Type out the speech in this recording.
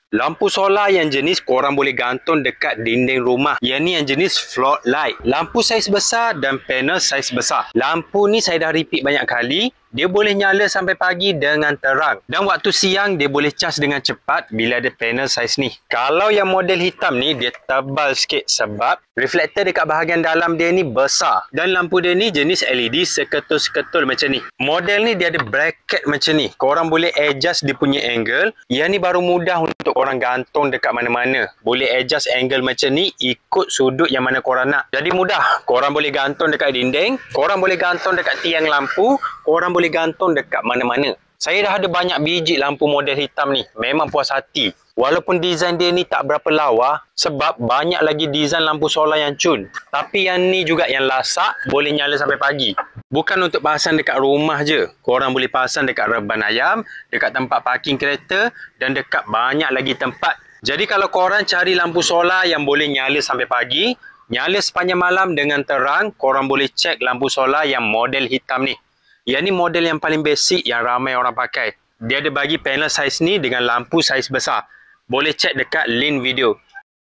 Lampu solar yang jenis korang boleh gantung dekat dinding rumah. Yang ni yang jenis floodlight. Lampu saiz besar dan panel saiz besar. Lampu ni saya dah repeat banyak kali. Dia boleh nyala sampai pagi dengan terang. Dan waktu siang dia boleh cas dengan cepat bila ada panel saiz ni. Kalau yang model hitam ni dia tebal sikit sebab reflektor dekat bahagian dalam dia ni besar. Dan lampu dia ni jenis LED seketul-seketul macam ni. Model ni dia ada bracket macam ni. Korang boleh adjust dia punya angle. Yang ni baru mudah untuk korang gantung dekat mana-mana. Boleh adjust angle macam ni ikut sudut yang mana korang nak. Jadi mudah. Korang boleh gantung dekat dinding. Korang boleh gantung dekat tiang lampu. Korang boleh gantung dekat mana-mana. Saya dah ada banyak biji lampu model hitam ni. Memang puas hati. Walaupun design dia ni tak berapa lawa sebab banyak lagi design lampu solar yang cun. Tapi yang ni juga yang lasak boleh nyala sampai pagi. Bukan untuk pasang dekat rumah je. Korang boleh pasang dekat reban ayam, dekat tempat parking kereta dan dekat banyak lagi tempat. Jadi kalau korang cari lampu solar yang boleh nyala sampai pagi, nyala sepanjang malam dengan terang, korang boleh cek lampu solar yang model hitam ni. Yang ni model yang paling basic yang ramai orang pakai. Dia ada bagi panel saiz ni dengan lampu saiz besar. Boleh cek dekat link video.